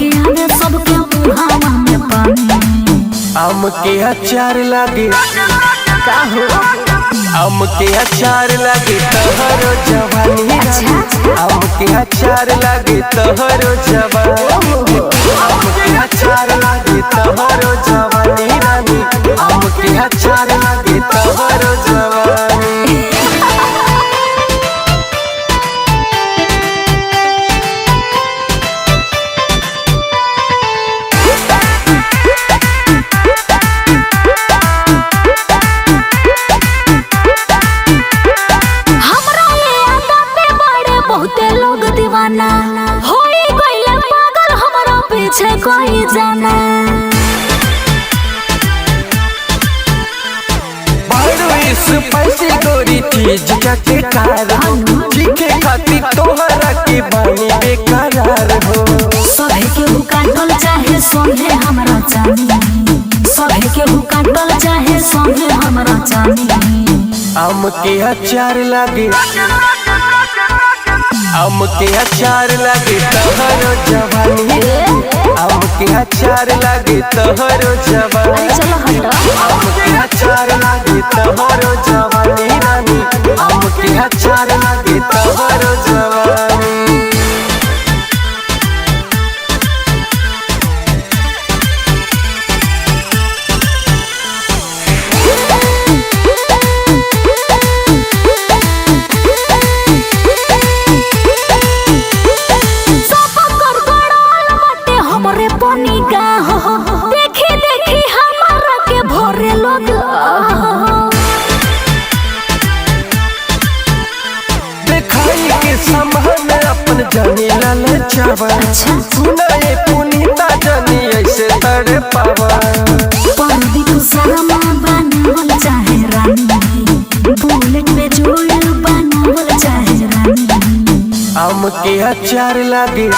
के आवे सबके मुहावा में पानी। आम के अचार लागे का हो आम के अचार लागे तोहरो जवानी रानी। आम के अचार लागे तोहरो जवानी। आम के अचार लागे तोहरो जवानी रानी। आम के अचार लागे तोहरो जवानी। बहुते लोग दीवाना होई गइले पागल हमरा पीछे कोई जाना। बारू इस पैसे गोरी चीज के कारण जीके खातिर तोहरा के बानी बेकरार हो। सभे के काटल चाहे सोहे हमरा चाही। सभे के काटल चाहे सोहे हमरा चाही। आम के अचार लागे आम के अचार लागे तोहरो जवानी। आम के अचार लागे तोहरो जवानी। आम के अचार लागे तोहरो जवानी रानी। आम के अचार लागे तोहरो जवानी। देखी देखी हमारा के भोरे लोग दिखाई के सामान अपन जानी लाल चावा। सुनाए पुनीता जानी ऐसे तड़े पावा। परदी को शर्मा बनावल चाहे रानी। बुलेट पे जोड़ बनावल चाहे रानी। आम के अचार लागे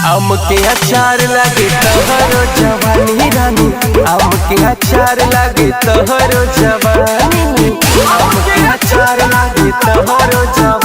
आम के अचार लागे तोहरो जवानी रानी। आम के अचार लागे तोहरो जवानी। आम के अचार लागे तोहरो जवानी।